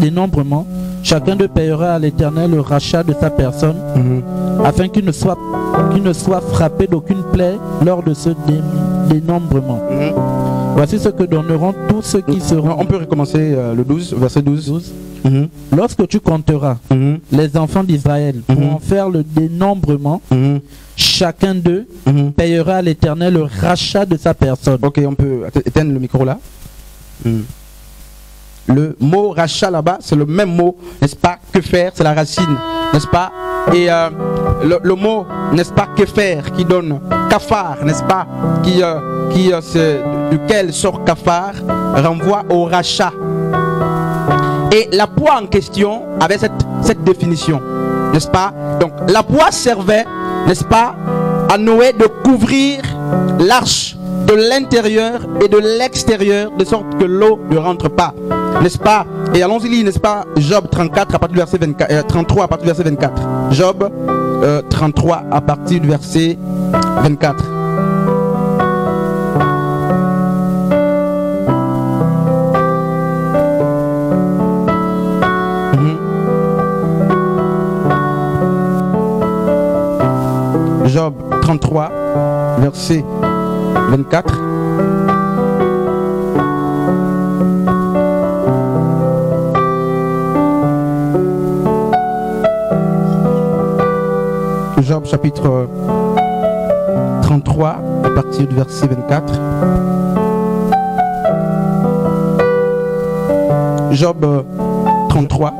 dénombrement, chacun d'eux payera à l'Éternel le rachat de sa personne, afin qu'il ne soit frappé d'aucune plaie lors de ce dénombrement. Voici ce que donneront tous ceux qui seront... On peut recommencer le 12, verset 12. Lorsque tu compteras les enfants d'Israël pour en faire le dénombrement, chacun d'eux payera à l'Éternel le rachat de sa personne. Ok, on peut éteindre le micro là. Le mot rachat là-bas, c'est le même mot, n'est-ce pas, que faire, c'est la racine, n'est-ce pas? Et le mot, n'est-ce pas, que faire, qui donne cafard, n'est-ce pas, duquel sort cafard, renvoie au rachat. Et la poix en question avait cette définition, n'est-ce pas? Donc la poix servait, n'est-ce pas, à Noé de couvrir l'arche de l'intérieur et de l'extérieur, de sorte que l'eau ne rentre pas, n'est-ce pas? Et allons-y lire, n'est-ce pas, Job 34 à partir du verset 24, 33 à partir du verset 24. Job 33 à partir du verset 24. Job 33, verset 24. Job chapitre 33 à partir du verset 24. Job 33.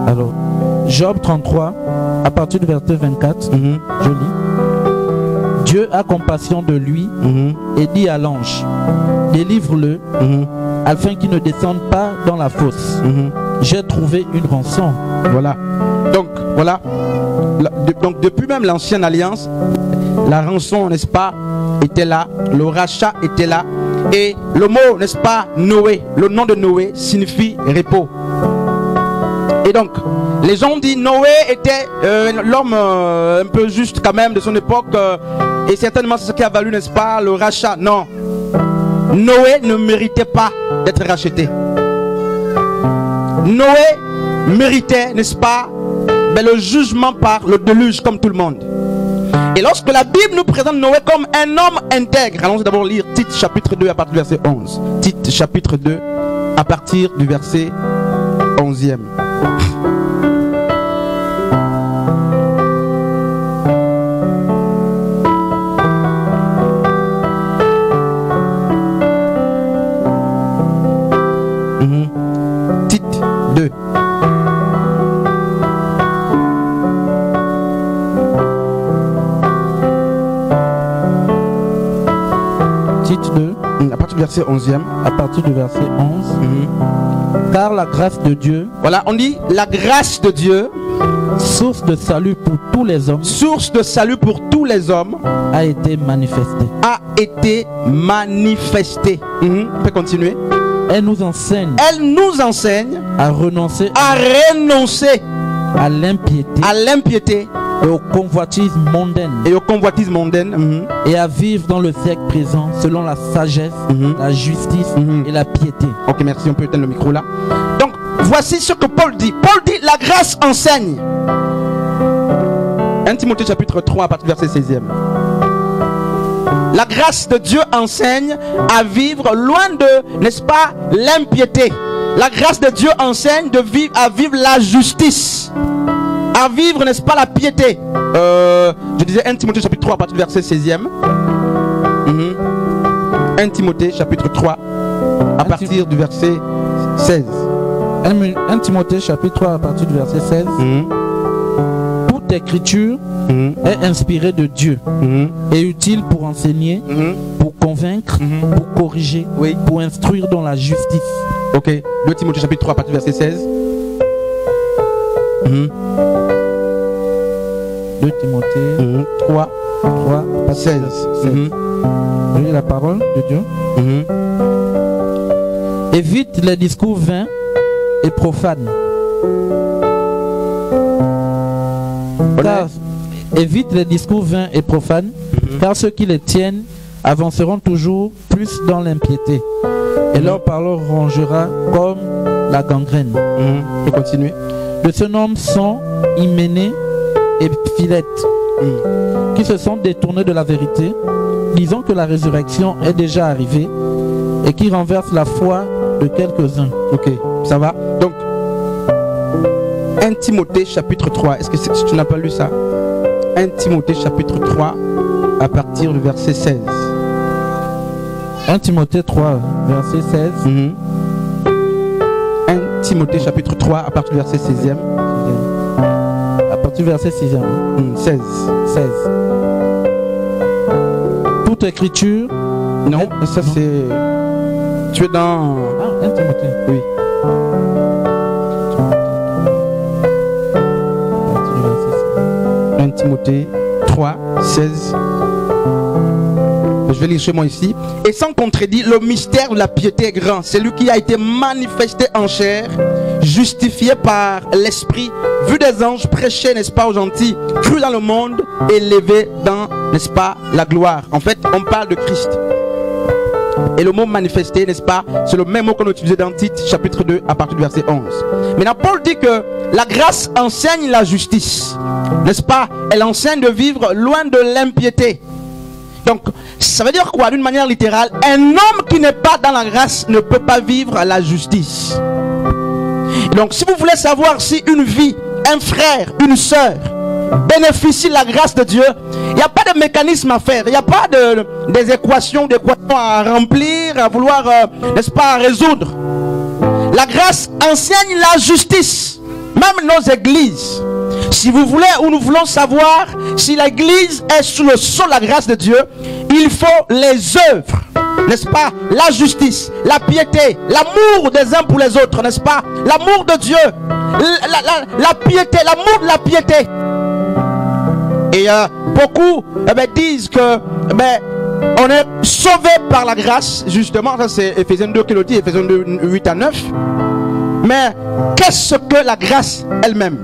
Alors, Job 33 à partir du verset 24, je lis. Dieu a compassion de lui et dit à l'ange, délivre-le afin qu'il ne descende pas dans la fosse. J'ai trouvé une rançon. Voilà. Donc, voilà. Donc, depuis même l'ancienne alliance, la rançon, n'est-ce pas, était là. Le rachat était là. Et le mot, n'est-ce pas, Noé, le nom de Noé signifie repos. Et donc, les gens ont dit Noé était l'homme un peu juste quand même de son époque. Et certainement c'est ce qui a valu, n'est-ce pas, le rachat. Non. Noé ne méritait pas d'être racheté. Noé méritait, n'est-ce pas, le jugement par le déluge comme tout le monde. Et lorsque la Bible nous présente Noé comme un homme intègre, allons d'abord lire Tite chapitre 2 à partir du verset 11. Tite chapitre 2 à partir du verset 11e. Tite 2. Tite 2. À partir du verset 11e. À partir du verset 11. Car la grâce de Dieu, voilà, on dit la grâce de Dieu, source de salut pour tous les hommes, source de salut pour tous les hommes, a été manifestée. A été manifestée. On peut continuer. Elle nous enseigne. Elle nous enseigne à renoncer à l'impiété. À l'impiété. Et aux convoitises mondaines. Et aux convoitises mondaines. Et à vivre dans le siècle présent selon la sagesse, la justice et la piété. Ok, merci, on peut éteindre le micro là. Donc, voici ce que Paul dit. Paul dit, la grâce enseigne. 1 Timothée chapitre 3 à partir du verset 16e. La grâce de Dieu enseigne à vivre loin de, n'est-ce pas, l'impiété. La grâce de Dieu enseigne à vivre la justice. À vivre, n'est-ce pas, la piété. Je disais 1 Timothée chapitre 3 à partir du verset 16e. 1 Timothée chapitre 3 à partir du verset 16. 1 Timothée chapitre 3 à partir du verset 16. Toute écriture est inspirée de Dieu et utile pour enseigner, pour convaincre, pour corriger, pour instruire dans la justice. Ok, 2 Timothée chapitre 3 à partir du verset 16. 2 Timothée 3 16. Vous voyez la parole de Dieu. Évite les discours vains et profanes. Évite les discours vains et profanes, car ceux qui les tiennent avanceront toujours plus dans l'impiété. Et leur parole rongera comme la gangrène. Et continuer. De ce nombre sont Hyménée et Philette, qui se sont détournés de la vérité, disant que la résurrection est déjà arrivée et qui renverse la foi de quelques-uns. Ok, ça va. Donc, 1 Timothée chapitre 3. Est-ce que tu n'as pas lu ça? 1 Timothée chapitre 3 à partir du verset 16. 1 Timothée 3, verset 16. 1 Timothée chapitre 3 à partir du verset 16e. À partir du verset 6e. 16. 16. Toute écriture. Non, ça c'est... Tu es dans... Ah, 1 Timothée. Oui. Timothée 3, 16. Je vais lire chez moi ici. Et sans contredit, le mystère de la piété est grand. C'est lui qui a été manifesté en chair, justifié par l'esprit, vu des anges, prêché, n'est-ce pas, aux gentils, cru dans le monde, élevé dans, n'est-ce pas, la gloire. En fait, on parle de Christ. Et le mot manifesté, n'est-ce pas, c'est le même mot qu'on a utilisé dans Tite, chapitre 2, à partir du verset 11. Maintenant, Paul dit que la grâce enseigne la justice. N'est-ce pas? Elle enseigne de vivre loin de l'impiété. Donc, ça veut dire quoi? D'une manière littérale, un homme qui n'est pas dans la grâce ne peut pas vivre la justice. Donc, si vous voulez savoir si une vie, un frère, une sœur bénéficie de la grâce de Dieu, il n'y a pas de mécanisme à faire. Il n'y a pas des équations à remplir, à vouloir, n'est-ce pas, à résoudre. La grâce enseigne la justice. Même nos églises. Si vous voulez ou nous voulons savoir si l'église est sous le sceau de la grâce de Dieu, il faut les œuvres, n'est-ce pas? La justice, la piété, l'amour des uns pour les autres, n'est-ce pas? L'amour de Dieu, la piété, l'amour de la piété. Et beaucoup disent que on est sauvé par la grâce, justement. Ça c'est Ephésiens 2 qui le dit, Ephésiens 2, 8 à 9. Mais qu'est-ce que la grâce elle-même?